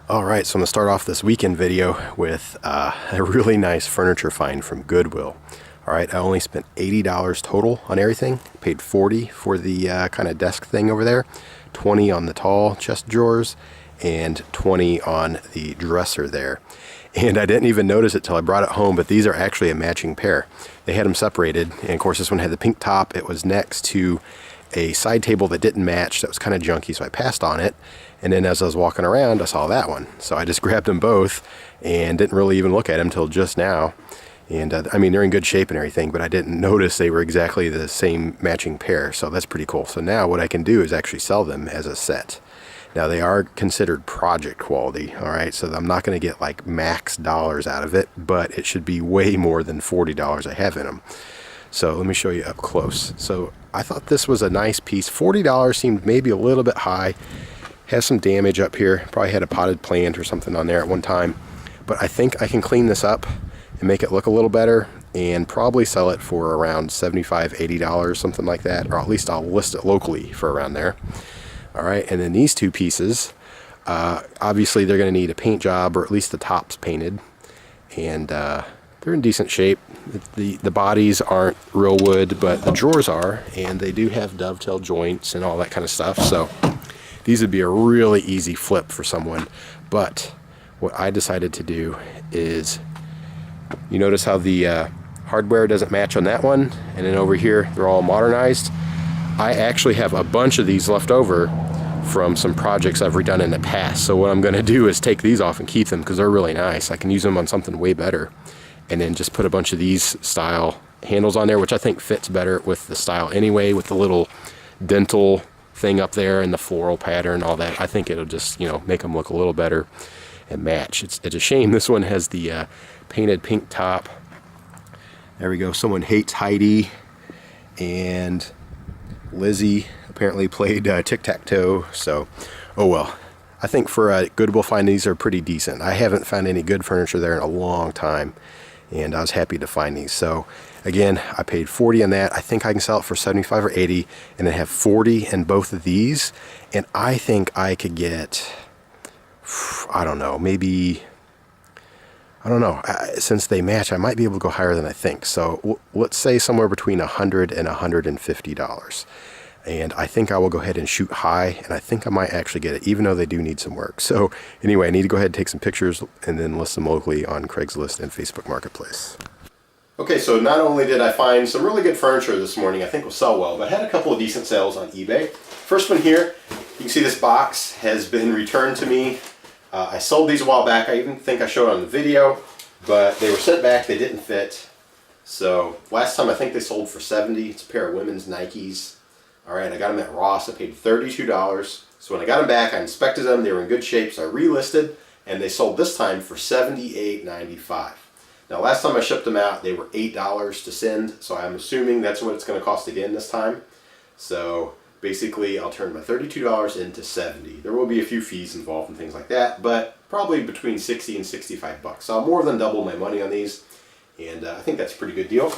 Alright, so I'm going to start off this weekend video with a really nice furniture find from Goodwill. Alright, I only spent $80 total on everything. Paid $40 for the kind of desk thing over there, $20 on the tall chest drawers, and $20 on the dresser there. And I didn't even notice it till I brought it home, but these are actually a matching pair. They had them separated, and of course this one had the pink top. It was next to a side table that didn't match, that was kind of junky, so I passed on it. And then as I was walking around, I saw that one. So I just grabbed them both and didn't really even look at them until just now. And I mean, they're in good shape and everything, but I didn't notice they were exactly the same matching pair. So that's pretty cool. So now what I can do is actually sell them as a set. Now they are considered project quality, all right? So I'm not going to get like max dollars out of it, but it should be way more than $40 I have in them. So let me show you up close. So I thought this was a nice piece. $40 seemed maybe a little bit high. Has some damage up here. Probably had a potted plant or something on there at one time. But I think I can clean this up and make it look a little better and probably sell it for around $75, $80, something like that. Or at least I'll list it locally for around there. All right, and then these two pieces, obviously they're going to need a paint job, or at least the top's painted. And they're in decent shape. The bodies aren't real wood, but the drawers are. And they do have dovetail joints and all that kind of stuff. So these would be a really easy flip for someone. But what I decided to do is, you notice how the hardware doesn't match on that one, and then over here they're all modernized. I actually have a bunch of these left over from some projects I've redone in the past. So what I'm going to do is take these off and keep them because they're really nice. I can use them on something way better, and then just put a bunch of these style handles on there, which I think fits better with the style anyway, with the little dental thing up there and the floral pattern, all that. I think it'll just, make them look a little better and match. It's a shame this one has the painted pink top. There we go. Someone hates Heidi, and Lizzie apparently played tic-tac-toe. So, oh well. I think for a Goodwill find, these are pretty decent. I haven't found any good furniture there in a long time, and I was happy to find these. So again, I paid $40 on that. I think I can sell it for $75 or $80, and then have $40 in both of these. And I think I could get, I don't know, since they match, I might be able to go higher than I think. So let's say somewhere between $100 and $150. And I think I will go ahead and shoot high, and I think I might actually get it, even though they do need some work. So anyway, I need to go ahead and take some pictures and then list them locally on Craigslist and Facebook Marketplace. Okay, so not only did I find some really good furniture this morning, I think will sell well, but I had a couple of decent sales on eBay. First one here, you can see this box has been returned to me. I sold these a while back. I even think I showed on the video, but they were sent back. They didn't fit. So last time I think they sold for $70. It's a pair of women's Nikes. All right, I got them at Ross. I paid $32. So when I got them back, I inspected them. They were in good shape, so I relisted, and they sold this time for $78.95. Now, last time I shipped them out, they were $8 to send, so I'm assuming that's what it's going to cost again this time. So basically, I'll turn my $32 into $70. There will be a few fees involved and things like that, but probably between $60 and $65. So I'll more than double my money on these, and I think that's a pretty good deal.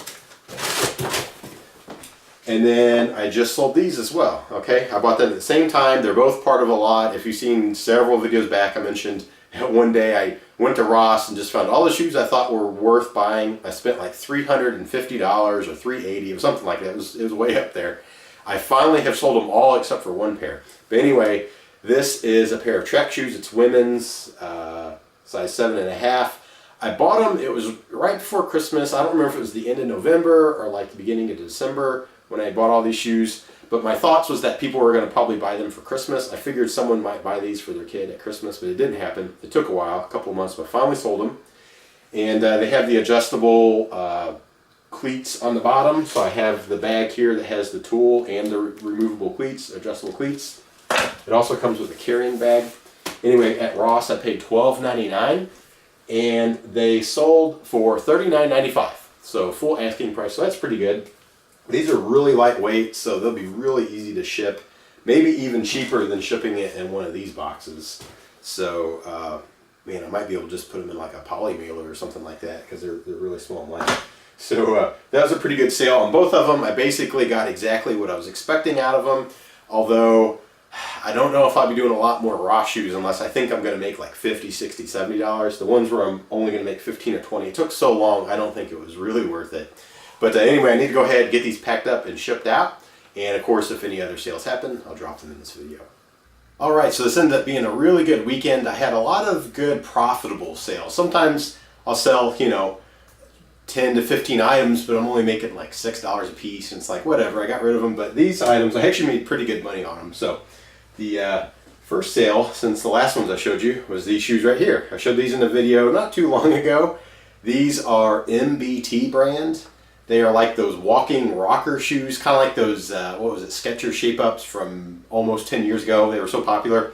And then I just sold these as well, okay? I bought them at the same time. They're both part of a lot. If you've seen several videos back, I mentioned one day I went to Ross and just found all the shoes I thought were worth buying. I spent like $350 or $380 or something like that. It was way up there. I finally have sold them all except for one pair. But anyway, this is a pair of track shoes. It's women's, size 7.5. I bought them, it was right before Christmas. I don't remember if it was the end of November or like the beginning of December when I bought all these shoes. But my thoughts was that people were going to probably buy them for Christmas. I figured someone might buy these for their kid at Christmas, but it didn't happen. It took a while, a couple of months, but I finally sold them. And they have the adjustable cleats on the bottom. So I have the bag here that has the tool and the removable cleats, adjustable cleats. It also comes with a carrying bag. Anyway, at Ross I paid $12.99, and they sold for $39.95. So full asking price, so that's pretty good. These are really lightweight, so they'll be really easy to ship. Maybe even cheaper than shipping it in one of these boxes. So, man, I might be able to just put them in like a poly mailer or something like that because they're really small and light. So that was a pretty good sale on both of them. I basically got exactly what I was expecting out of them. Although I don't know if I'll be doing a lot more Ross shoes unless I think I'm going to make like $50, $60, $70. The ones where I'm only going to make 15 or 20, it took so long, I don't think it was really worth it. But anyway, I need to go ahead and get these packed up and shipped out. And of course, if any other sales happen, I'll drop them in this video. All right, so this ended up being a really good weekend. I had a lot of good profitable sales. Sometimes I'll sell, 10 to 15 items, but I'm only making like $6 a piece. And it's like, whatever, I got rid of them. But these items, I actually made pretty good money on them. So the first sale since the last ones I showed you was these shoes right here. I showed these in a video not too long ago. These are MBT brand. They are like those walking rocker shoes, kind of like those, Skechers Shape-Ups from almost 10 years ago. They were so popular.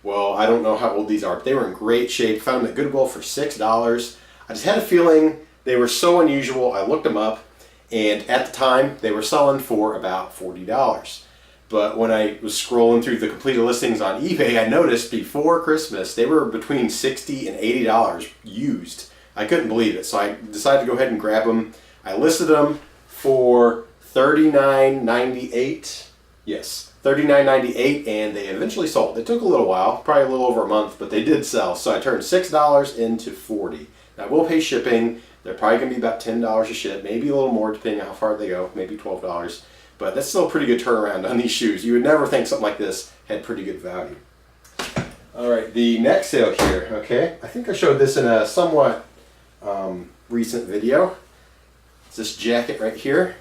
Well, I don't know how old these are, but they were in great shape. Found them at Goodwill for $6. I just had a feeling they were so unusual. I looked them up, and at the time, they were selling for about $40. But when I was scrolling through the completed listings on eBay, I noticed before Christmas, they were between $60 and $80 used. I couldn't believe it, so I decided to go ahead and grab them. I listed them for $39.98. Yes, $39.98, and they eventually sold. It took a little while, probably a little over a month, but they did sell. So I turned $6 into $40. Now I will pay shipping. They're probably going to be about $10 a ship, maybe a little more depending on how far they go, maybe $12. But that's still a pretty good turnaround on these shoes. You would never think something like this had pretty good value. All right, the next sale here, okay? I think I showed this in a somewhat recent video. It's this jacket right here.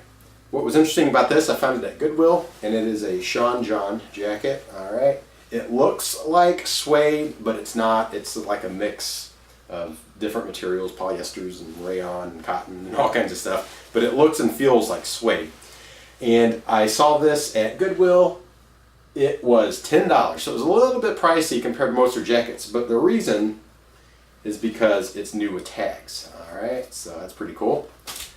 What was interesting about this, I found it at Goodwill, and it is a Sean John jacket, all right? It looks like suede, but it's not. It's like a mix of different materials, polyesters and rayon and cotton and all kinds of stuff, but it looks and feels like suede. And I saw this at Goodwill. It was $10, so it was a little bit pricey compared to most of their jackets, but the reason is because it's new with tags, all right? So that's pretty cool.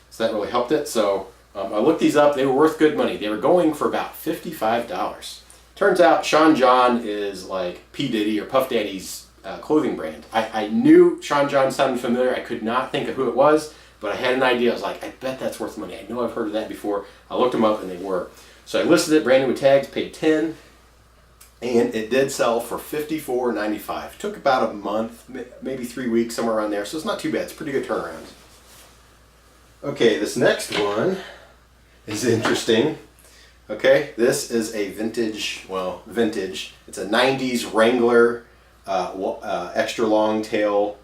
So that really helped it. So I looked these up. They were worth good money. They were going for about $55. Turns out Sean John is like P. Diddy or Puff Daddy's clothing brand. I knew Sean John sounded familiar. I could not think of who it was, but I had an idea. I was like, I bet that's worth money. I know I've heard of that before. I looked them up and they were. So I listed it, brand new with tags, paid $10, and it did sell for $54.95. Took about a month, maybe 3 weeks, somewhere around there. So it's not too bad. It's a pretty good turnaround. Okay, this next one is interesting. Okay, this is a vintage. It's a 90s Wrangler extra long tail.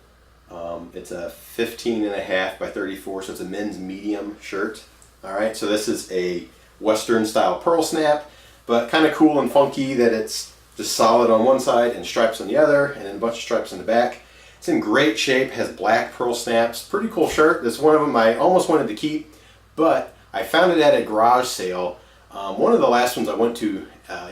It's a 15.5 by 34, so it's a men's medium shirt. All right, so this is a Western style pearl snap, but kind of cool and funky that it's just solid on one side and stripes on the other, and then a bunch of stripes in the back. It's in great shape, has black pearl snaps. Pretty cool shirt. This is one of them I almost wanted to keep, but I found it at a garage sale. One of the last ones I went to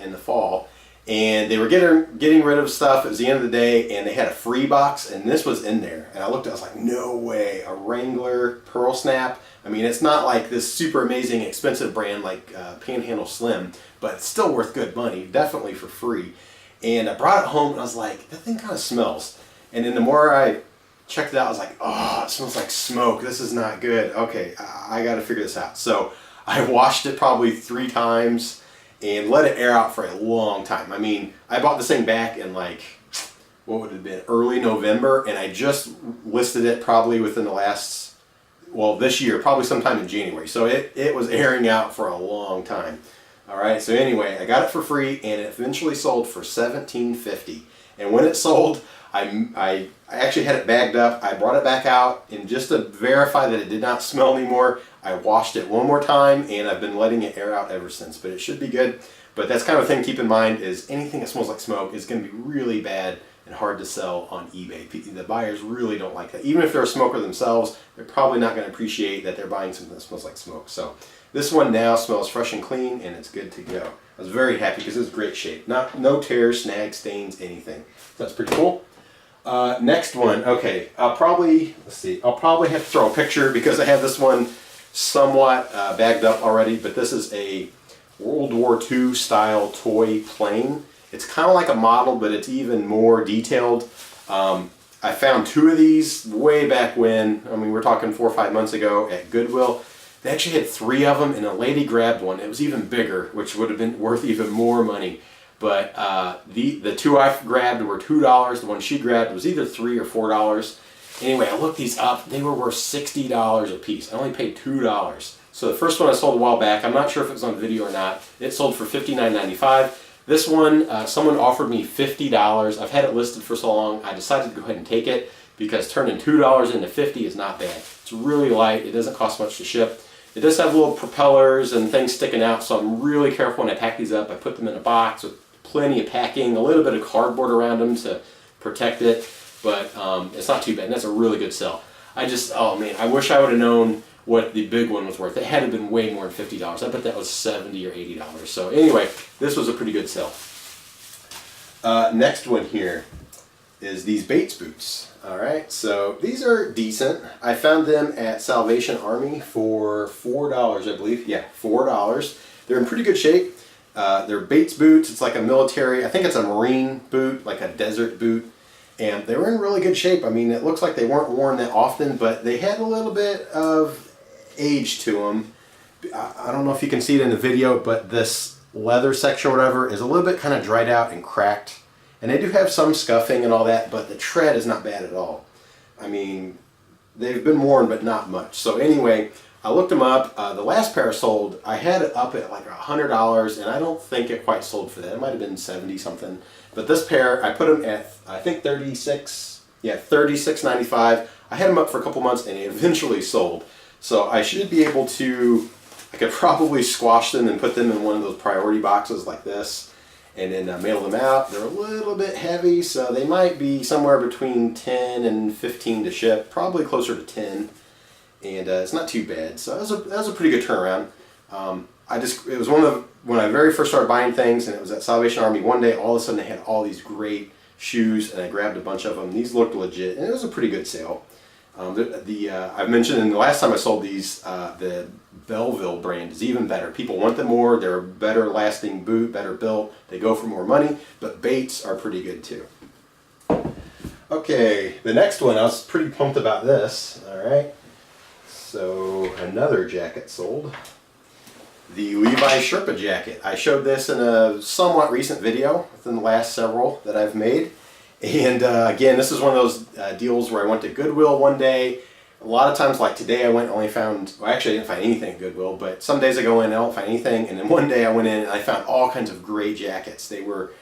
in the fall, and they were getting rid of stuff. It was the end of the day, and they had a free box, and this was in there. And I looked, I was like, no way, a Wrangler pearl snap. I mean, it's not like this super amazing expensive brand like Panhandle Slim, but it's still worth good money, definitely for free. And I brought it home, and I was like, that thing kind of smells. And then the more I checked it out, I was like, oh, it smells like smoke. This is not good. Okay, I got to figure this out. So I washed it probably 3 times and let it air out for a long time. I mean, I bought this thing back in like, what would it have been, early November, and I just listed it probably within the last, this year, probably sometime in January. So it was airing out for a long time. All right, so anyway, I got it for free, and it eventually sold for $17.50. And when it sold, I actually had it bagged up. I brought it back out, and just to verify that it did not smell anymore, I washed it one more time, and I've been letting it air out ever since. But it should be good. But that's kind of a thing to keep in mind, is anything that smells like smoke is going to be really bad and hard to sell on eBay. The buyers really don't like that. Even if they're a smoker themselves, they're probably not going to appreciate that they're buying something that smells like smoke. So this one now smells fresh and clean, and it's good to go. I was very happy because it's great shape. No tears, snags, stains, anything. So that's pretty cool. Next one, okay, I'll probably have to throw a picture because I have this one somewhat bagged up already, but this is a World War II style toy plane. It's kind of like a model, but it's even more detailed. I found 2 of these way back when, I mean, we're talking 4 or 5 months ago at Goodwill. They actually had 3 of them, and a lady grabbed one. It was even bigger, which would have been worth even more money. But the two I grabbed were $2. The one she grabbed was either $3 or $4. Anyway, I looked these up. They were worth $60 a piece. I only paid $2. So the first one I sold a while back, I'm not sure if it was on video or not. It sold for $59.95. This one, someone offered me $50. I've had it listed for so long, I decided to go ahead and take it because turning $2 into $50 is not bad. It's really light. It doesn't cost much to ship. It does have little propellers and things sticking out, so I'm really careful when I pack these up. I put them in a box with plenty of packing, a little bit of cardboard around them to protect it, but it's not too bad. And that's a really good sell. Oh man, I wish I would have known what the big one was worth. It had to have been way more than $50. I bet that was $70 or $80. So anyway, this was a pretty good sell. Next one here is these Bates boots. All right, so these are decent. I found them at Salvation Army for $4, I believe. Yeah, $4. They're in pretty good shape. They're Bates boots. It's like a military, I think it's a marine boot, like a desert boot. And they were in really good shape. I mean, it looks like they weren't worn that often, but they had a little bit of age to them. I don't know if you can see it in the video, but this leather section or whatever is a little bit kind of dried out and cracked. And they do have some scuffing and all that, but the tread is not bad at all. I mean, they've been worn, but not much. So anyway, I looked them up. The last pair sold, I had it up at like $100, and I don't think it quite sold for that. It might have been 70 something. But this pair, I put them at, I think $36.95. I had them up for a couple months, and they eventually sold. So I should be able to, I could probably squash them and put them in one of those priority boxes like this, and then mail them out. They're a little bit heavy, so they might be somewhere between 10 and 15 to ship, probably closer to 10. And it's not too bad. So that was a pretty good turnaround. It was when I very first started buying things, and it was at Salvation Army. One day, all of a sudden, they had all these great shoes, and I grabbed a bunch of them. These looked legit, and it was a pretty good sale. I've mentioned in the last time I sold these, the Belleville brand is even better. People want them more. They're a better lasting boot, better built. They go for more money, but Bates are pretty good too. Okay, the next one, I was pretty pumped about this. All right, so another jacket sold. The Levi Sherpa jacket. I showed this in a somewhat recent video within the last several that I've made. And again, this is one of those deals where I went to Goodwill one day. A lot of times, like today, I went and only found, well, actually I didn't find anything at Goodwill, but some days I go in and I don't find anything. And then one day I went in and I found all kinds of great jackets. They were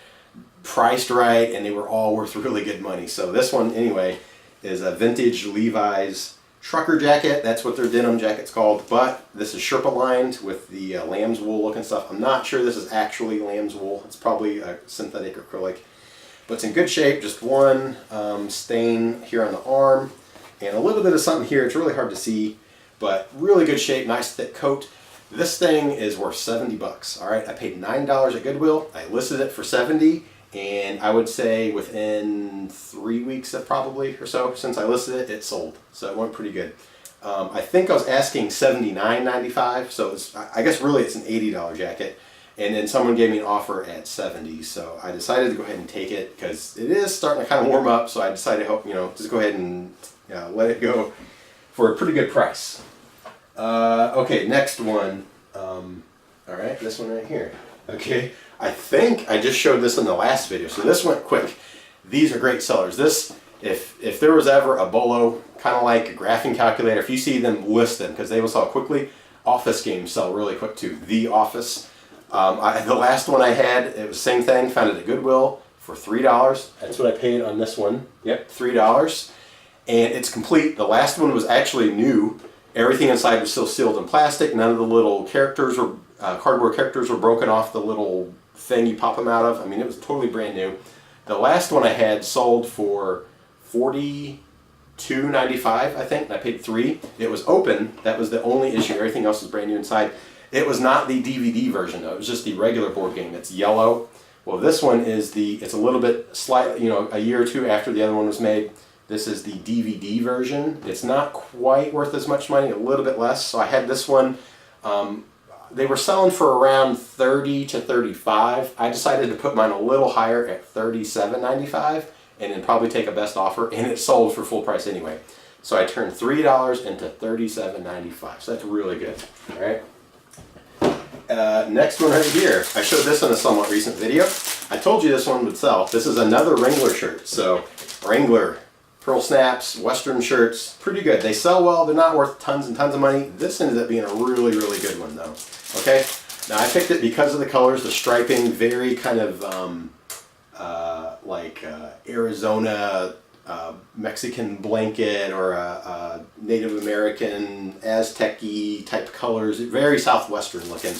priced right and they were all worth really good money. So this one, anyway, is a vintage Levi's trucker jacket. That's what their denim jacket's called. But this is Sherpa lined with the lamb's wool looking stuff. I'm not sure this is actually lamb's wool. It's probably a synthetic acrylic. But it's in good shape, just one stain here on the arm and a little bit of something here. It's really hard to see, but really good shape, nice thick coat. This thing is worth 70 bucks. All right, I paid $9 at Goodwill. I listed it for 70, and I would say within 3 weeks probably or so since I listed it, it sold. So it went pretty good. I think I was asking $79.95, so I guess really it's an $80 jacket. And then someone gave me an offer at 70, so I decided to go ahead and take it because it is starting to kind of warm up. So I decided to just go ahead and let it go for a pretty good price. Okay, next one. All right, this one right here. Okay, I think I just showed this in the last video, so this went quick. These are great sellers. This, if there was ever a bolo, kind of like a graphing calculator, if you see them, list them because they will sell quickly. Office games sell really quick too. The Office. The last one I had, it was the same thing, found it at Goodwill for $3. That's what I paid on this one. Yep, $3. And it's complete. The last one was actually new. Everything inside was still sealed in plastic. None of the little characters or cardboard characters were broken off the little thing you pop them out of. I mean, it was totally brand new. The last one I had sold for $42.95, I think, and I paid $3. It was open. That was the only issue. Everything else was brand new inside. It was not the DVD version though. It was just the regular board game. It's yellow. Well, this one is it's a little bit slightly, a year or two after the other one was made. This is the DVD version. It's not quite worth as much money, a little bit less. So I had this one. They were selling for around $30 to $35. I decided to put mine a little higher at $37.95 and then probably take a best offer, and it sold for full price anyway. So I turned $3 into $37.95. So that's really good. All right. next one right here. I showed this in a somewhat recent video. I told you this one would sell. This is another Wrangler shirt. So Wrangler, pearl snaps, Western shirts, pretty good. They sell well. They're not worth tons and tons of money. This ended up being a really, really good one though. Okay. Now I picked it because of the colors, the striping, very kind of like Arizona Mexican blanket or a Native American Aztec-y type colors, very southwestern looking.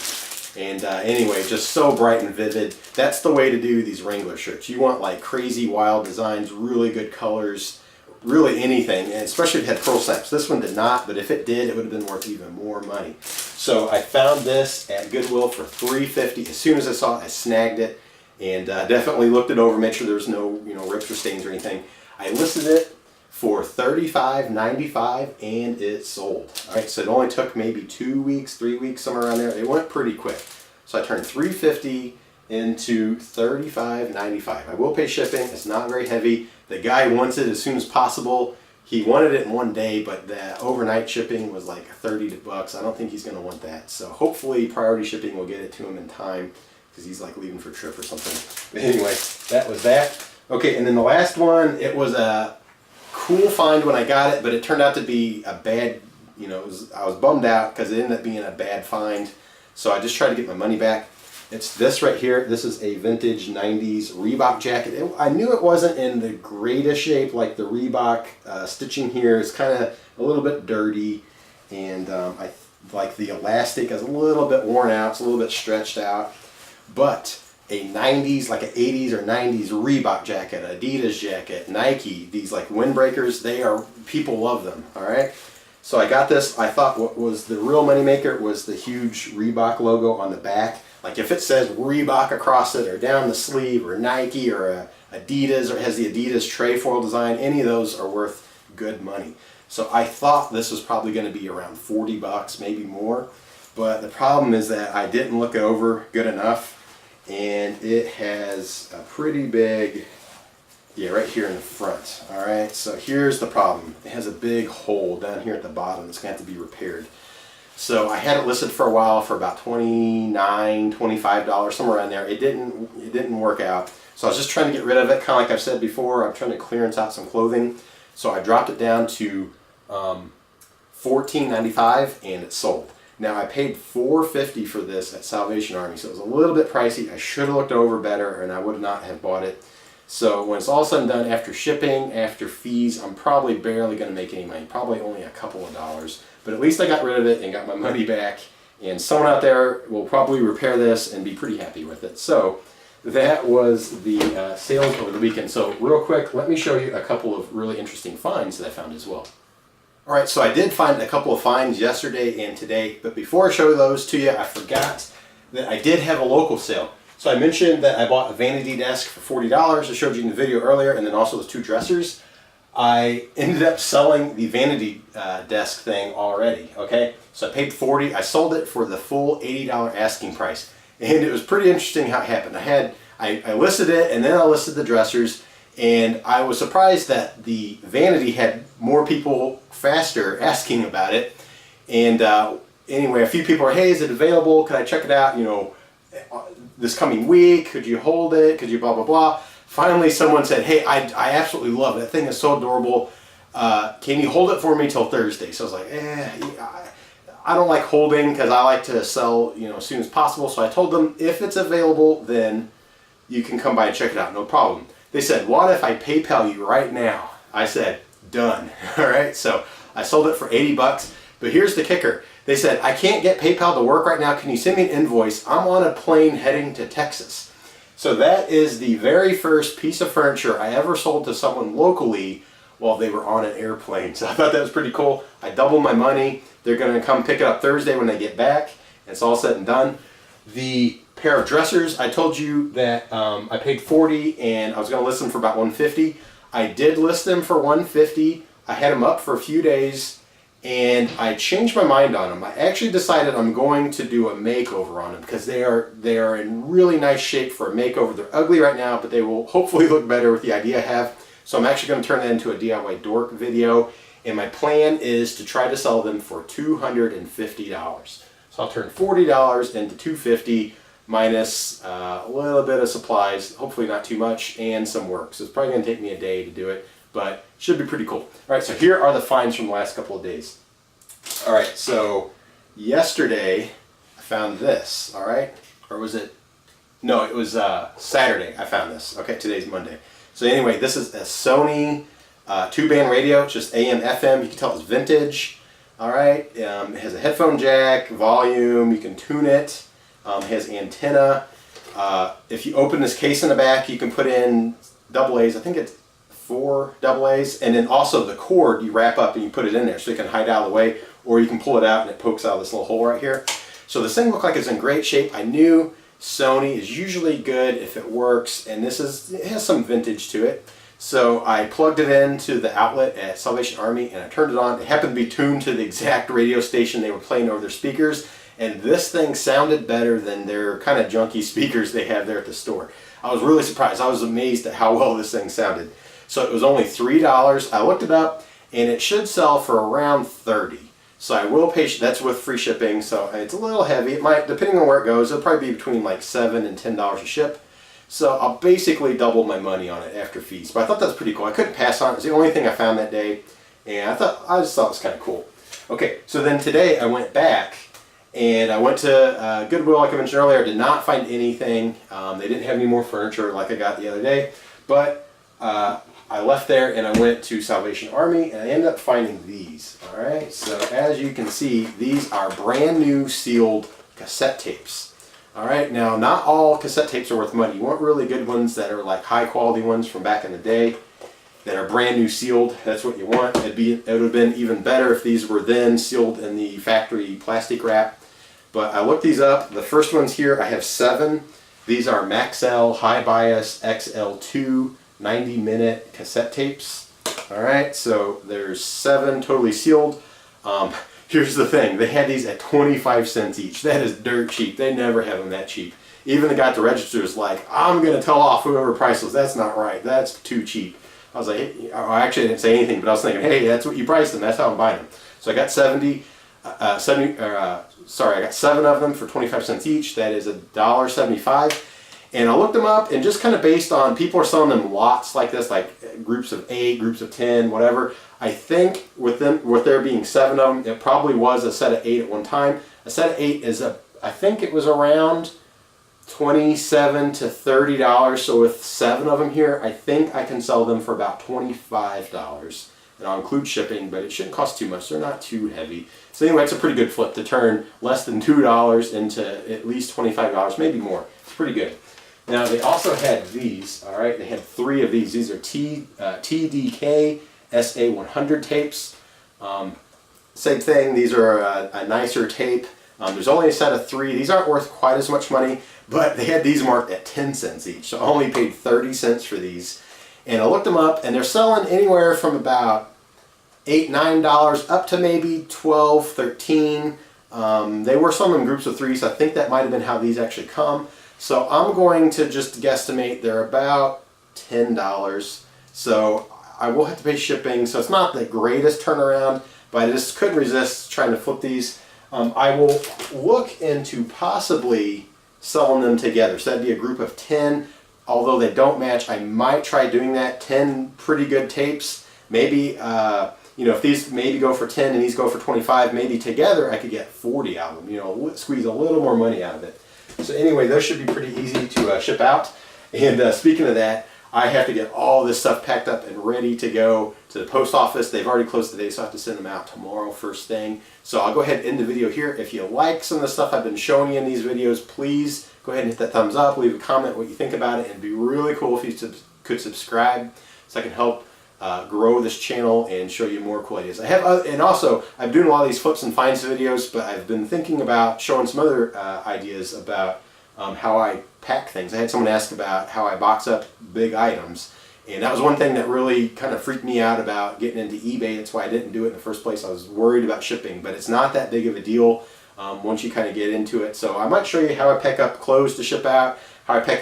And anyway, just so bright and vivid. That's the way to do these Wrangler shirts. You want like crazy wild designs, really good colors, really anything, and especially if it had pearl snaps. This one did not, but if it did, it would have been worth even more money. So I found this at Goodwill for $3.50. As soon as I saw it, I snagged it and definitely looked it over, made sure there was no rips or stains or anything. I listed it for $35.95 and it sold. All right, so it only took maybe 2 weeks, 3 weeks, somewhere around there. It went pretty quick. So I turned $3.50 into $35.95. I will pay shipping. It's not very heavy. The guy wants it as soon as possible. He wanted it in one day, but the overnight shipping was like $30. I don't think he's going to want that. So hopefully priority shipping will get it to him in time because he's like leaving for a trip or something. But anyway, that was that. Okay, and then the last one, it was a cool find when I got it, but it turned out to be a bad, I was bummed out because it ended up being a bad find. So I just tried to get my money back. It's this right here. This is a vintage 90s Reebok jacket. I knew it wasn't in the greatest shape, like the Reebok stitching here is kind of a little bit dirty, and I like the elastic is a little bit worn out, it's a little bit stretched out, but a 90s, like an 80s or 90s Reebok jacket, Adidas jacket, Nike, these like windbreakers, people love them, all right? So I got this. I thought what was the real moneymaker was the huge Reebok logo on the back. Like if it says Reebok across it or down the sleeve or Nike or Adidas or has the Adidas trefoil design, any of those are worth good money. So I thought this was probably going to be around $40, maybe more. But the problem is that I didn't look it over good enough. And it has a pretty big, right here in the front. All right, so here's the problem. It has a big hole down here at the bottom that's going to have to be repaired. So I had it listed for a while for about $29, $25, somewhere around there. It didn't work out. So I was just trying to get rid of it, kind of like I've said before. I'm trying to clearance out some clothing. So I dropped it down to $14.95 and it sold. Now I paid $4.50 for this at Salvation Army, so it was a little bit pricey. I should have looked over better and I would not have bought it. So when it's all said and done, after shipping, after fees, I'm probably barely going to make any money, probably only a couple of dollars. But at least I got rid of it and got my money back, and someone out there will probably repair this and be pretty happy with it. So that was the sales over the weekend. So real quick, let me show you a couple of really interesting finds that I found as well. All right, so I did find a couple of finds yesterday and today, but before I show those to you, I forgot that I did have a local sale. So I mentioned that I bought a vanity desk for $40. I showed you in the video earlier, and then also those two dressers. I ended up selling the vanity desk thing already, okay? So I paid $40. I sold it for the full $80 asking price. And it was pretty interesting how it happened. I listed it, and then I listed the dressers, and I was surprised that the vanity had more people faster asking about it. And anyway, a few people are, hey, is it available? Could I check it out, this coming week? Could you hold it? Could you blah, blah, blah? Finally, someone said, hey, I absolutely love it. That thing is so adorable. Can you hold it for me till Thursday? So I was like, I don't like holding because I like to sell, as soon as possible. So I told them, if it's available, then you can come by and check it out. No problem. They said, what if I PayPal you right now? I said, done. All right. So I sold it for $80. But here's the kicker. They said, I can't get PayPal to work right now. Can you send me an invoice? I'm on a plane heading to Texas. So that is the very first piece of furniture I ever sold to someone locally while they were on an airplane. So I thought that was pretty cool. I doubled my money. They're going to come pick it up Thursday when they get back. It's all said and done. The pair of dressers, I told you that I paid $40 and I was going to list them for about $150. I did list them for $150. I had them up for a few days and I changed my mind on them. I actually decided I'm going to do a makeover on them because they are in really nice shape for a makeover. They're ugly right now, but they will hopefully look better with the idea I have. So I'm actually going to turn that into a DIY dork video, and my plan is to try to sell them for $250. So I'll turn $40 into $250 minus a little bit of supplies, hopefully not too much, and some work. So it's probably going to take me a day to do it, but should be pretty cool. All right, so here are the finds from the last couple of days. All right, so yesterday I found this, all right? Or was it? No, it was Saturday I found this. Okay, today's Monday. So anyway, this is a Sony 2-band radio. It's just AM, FM. You can tell it's vintage. All right, it has a headphone jack, volume. You can tune it. It has antenna. If you open this case in the back, you can put in double A's. I think it's 4 double A's. And then also the cord you wrap up and you put it in there so you can hide out of the way, or you can pull it out and it pokes out of this little hole right here. So this thing looked like it's in great shape. I knew Sony is usually good if it works, and it has some vintage to it. So I plugged it into the outlet at Salvation Army and I turned it on. It happened to be tuned to the exact radio station they were playing over their speakers, and this thing sounded better than their kind of junky speakers they have there at the store. I was really surprised. I was amazed at how well this thing sounded. So it was only $3. I looked it up and it should sell for around $30. So I will pay, that's with free shipping, so it's a little heavy. It might, depending on where it goes, it'll probably be between like $7 and $10 a ship. So I'll basically double my money on it after fees. But I thought that was pretty cool. I couldn't pass on it. It was the only thing I found that day, and I just thought it was kind of cool. Okay, so then today I went back and I went to Goodwill, like I mentioned earlier. I did not find anything. They didn't have any more furniture like I got the other day, but I left there and I went to Salvation Army and I ended up finding these. All right, so as you can see, these are brand new sealed cassette tapes. All right, now not all cassette tapes are worth money. You want really good ones that are like high quality ones from back in the day that are brand new sealed. That's what you want. It would have been even better if these were then sealed in the factory plastic wrap. But I looked these up. The first ones here, I have 7. These are Maxell High Bias XL2 90-minute cassette tapes. All right, so there's 7 totally sealed. Here's the thing, they had these at 25 cents each. That is dirt cheap. They never have them that cheap. Even the guy at the register is like, I'm going to tell off whoever priced those. That's not right. That's too cheap. I was like, hey, I actually didn't say anything, but I was thinking, hey, that's what you priced them. That's how I'm buying them. So I got I got 7 of them for 25 cents each. That is $1.75. And I looked them up, and just kind of based on, people are selling them lots like this, like groups of 8, groups of 10, whatever. I think with there being 7 of them, it probably was a set of 8 at one time. A set of 8 is I think it was around $27 to $30. So with 7 of them here, I think I can sell them for about $25. And I'll include shipping, but it shouldn't cost too much. They're not too heavy. So anyway, it's a pretty good flip to turn less than $2 into at least $25, maybe more. It's pretty good. Now they also had these, all right, they had 3 of these. These are TDK SA100 tapes. Same thing, these are a nicer tape. There's only a set of 3. These aren't worth quite as much money, but they had these marked at 10 cents each. So I only paid 30 cents for these. And I looked them up, and they're selling anywhere from about $8, $9 up to maybe $12, $13. They were some in groups of 3, so I think that might have been how these actually come. So I'm going to just guesstimate they're about $10. So I will have to pay shipping, so it's not the greatest turnaround, but I just couldn't resist trying to flip these. I will look into possibly selling them together. So that'd be a group of 10. Although they don't match, I might try doing that. 10 pretty good tapes. Maybe, if these maybe go for 10 and these go for 25, maybe together I could get 40 out of them. Squeeze a little more money out of it. So anyway, those should be pretty easy to ship out. And speaking of that, I have to get all this stuff packed up and ready to go to the post office. They've already closed today, so I have to send them out tomorrow first thing. So I'll go ahead and end the video here. If you like some of the stuff I've been showing you in these videos, please go ahead and hit that thumbs up, leave a comment what you think about it, and it'd be really cool if you could subscribe so I can help grow this channel and show you more cool ideas. And also, I'm doing a lot of these flips and finds videos, but I've been thinking about showing some other ideas about how I pack things. I had someone ask about how I box up big items, and that was one thing that really kind of freaked me out about getting into eBay. That's why I didn't do it in the first place. I was worried about shipping, but it's not that big of a deal once you kind of get into it. So I might show you how I pack up clothes to ship out, how I pack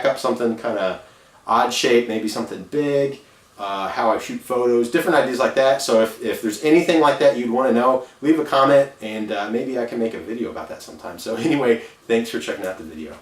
up something kind of odd shape, maybe something big. how I shoot photos, different ideas like that. So if there's anything like that you'd want to know, leave a comment and maybe I can make a video about that sometime. So anyway, thanks for checking out the video.